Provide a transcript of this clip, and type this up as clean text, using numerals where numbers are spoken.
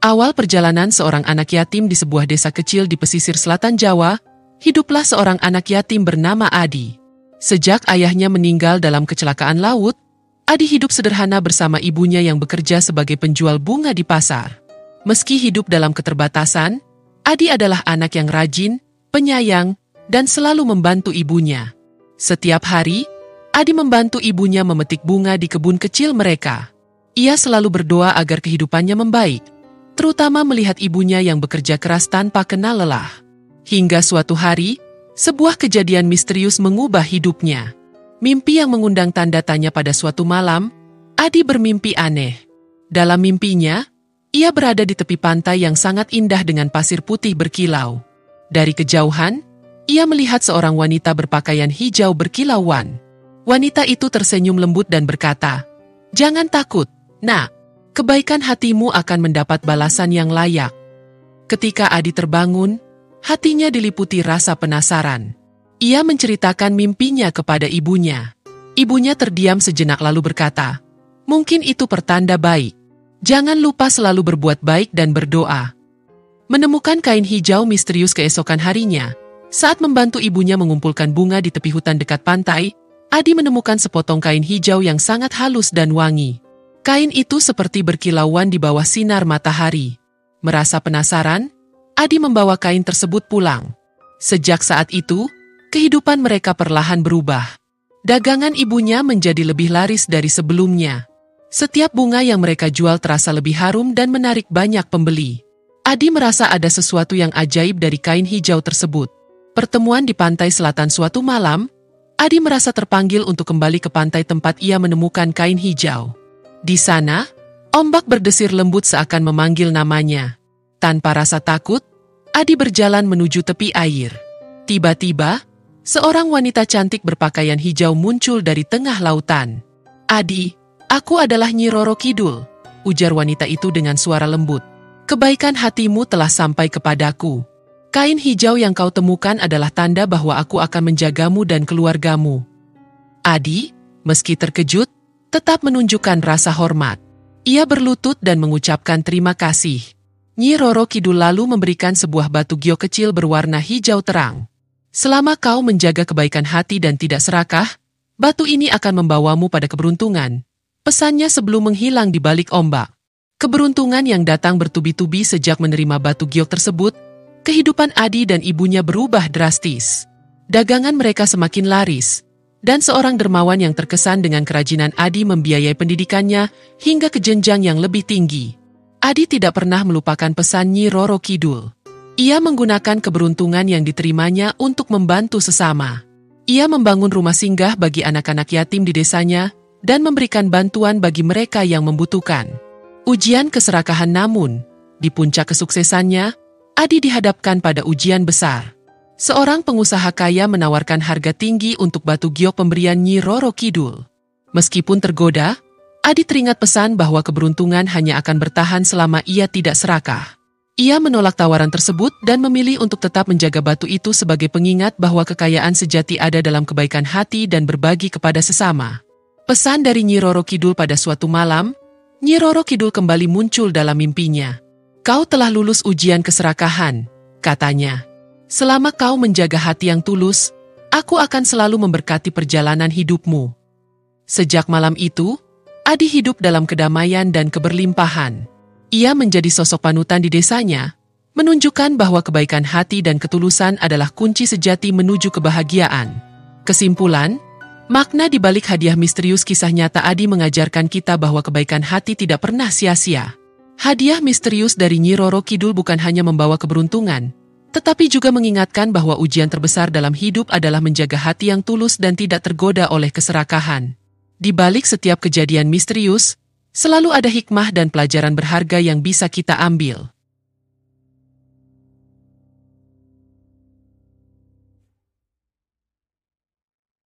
Awal perjalanan seorang anak yatim di sebuah desa kecil di pesisir selatan Jawa, hiduplah seorang anak yatim bernama Adi. Sejak ayahnya meninggal dalam kecelakaan laut, Adi hidup sederhana bersama ibunya yang bekerja sebagai penjual bunga di pasar. Meski hidup dalam keterbatasan, Adi adalah anak yang rajin, penyayang, dan selalu membantu ibunya. Setiap hari, Adi membantu ibunya memetik bunga di kebun kecil mereka. Ia selalu berdoa agar kehidupannya membaik, terutama melihat ibunya yang bekerja keras tanpa kenal lelah. Hingga suatu hari, sebuah kejadian misterius mengubah hidupnya. Mimpi yang mengundang tanda tanya pada suatu malam, Adi bermimpi aneh. Dalam mimpinya, ia berada di tepi pantai yang sangat indah dengan pasir putih berkilau. Dari kejauhan, ia melihat seorang wanita berpakaian hijau berkilauan. Wanita itu tersenyum lembut dan berkata, "Jangan takut, Nak. Kebaikan hatimu akan mendapat balasan yang layak." Ketika Adi terbangun, hatinya diliputi rasa penasaran. Ia menceritakan mimpinya kepada ibunya. Ibunya terdiam sejenak lalu berkata, "Mungkin itu pertanda baik. Jangan lupa selalu berbuat baik dan berdoa." Menemukan kain hijau misterius keesokan harinya, saat membantu ibunya mengumpulkan bunga di tepi hutan dekat pantai, Adi menemukan sepotong kain hijau yang sangat halus dan wangi. Kain itu seperti berkilauan di bawah sinar matahari. Merasa penasaran, Adi membawa kain tersebut pulang. Sejak saat itu, kehidupan mereka perlahan berubah. Dagangan ibunya menjadi lebih laris dari sebelumnya. Setiap bunga yang mereka jual terasa lebih harum dan menarik banyak pembeli. Adi merasa ada sesuatu yang ajaib dari kain hijau tersebut. Pertemuan di pantai selatan suatu malam, Adi merasa terpanggil untuk kembali ke pantai tempat ia menemukan kain hijau. Di sana, ombak berdesir lembut seakan memanggil namanya. Tanpa rasa takut, Adi berjalan menuju tepi air. Tiba-tiba, seorang wanita cantik berpakaian hijau muncul dari tengah lautan. "Adi, aku adalah Nyi Roro Kidul," ujar wanita itu dengan suara lembut. "Kebaikan hatimu telah sampai kepadaku. Kain hijau yang kau temukan adalah tanda bahwa aku akan menjagamu dan keluargamu." Adi, meski terkejut, tetap menunjukkan rasa hormat. Ia berlutut dan mengucapkan terima kasih. Nyi Roro Kidul lalu memberikan sebuah batu giok kecil berwarna hijau terang. "Selama kau menjaga kebaikan hati dan tidak serakah, batu ini akan membawamu pada keberuntungan," pesannya sebelum menghilang di balik ombak. Keberuntungan yang datang bertubi-tubi sejak menerima batu giok tersebut. Kehidupan Adi dan ibunya berubah drastis. Dagangan mereka semakin laris, dan seorang dermawan yang terkesan dengan kerajinan Adi membiayai pendidikannya hingga ke jenjang yang lebih tinggi. Adi tidak pernah melupakan pesan Nyi Roro Kidul. Ia menggunakan keberuntungan yang diterimanya untuk membantu sesama. Ia membangun rumah singgah bagi anak-anak yatim di desanya dan memberikan bantuan bagi mereka yang membutuhkan. Ujian keserakahan namun, di puncak kesuksesannya, Adi dihadapkan pada ujian besar. Seorang pengusaha kaya menawarkan harga tinggi untuk batu giok pemberian Nyi Roro Kidul. Meskipun tergoda, Adi teringat pesan bahwa keberuntungan hanya akan bertahan selama ia tidak serakah. Ia menolak tawaran tersebut dan memilih untuk tetap menjaga batu itu sebagai pengingat bahwa kekayaan sejati ada dalam kebaikan hati dan berbagi kepada sesama. Pesan dari Nyi Roro Kidul pada suatu malam, Nyi Roro Kidul kembali muncul dalam mimpinya. "Kau telah lulus ujian keserakahan," katanya. "Selama kau menjaga hati yang tulus, aku akan selalu memberkati perjalanan hidupmu." Sejak malam itu, Adi hidup dalam kedamaian dan keberlimpahan. Ia menjadi sosok panutan di desanya, menunjukkan bahwa kebaikan hati dan ketulusan adalah kunci sejati menuju kebahagiaan. Kesimpulan, makna di balik hadiah misterius kisah nyata Adi mengajarkan kita bahwa kebaikan hati tidak pernah sia-sia. Hadiah misterius dari Nyi Roro Kidul bukan hanya membawa keberuntungan, tetapi juga mengingatkan bahwa ujian terbesar dalam hidup adalah menjaga hati yang tulus dan tidak tergoda oleh keserakahan. Di balik setiap kejadian misterius, selalu ada hikmah dan pelajaran berharga yang bisa kita ambil.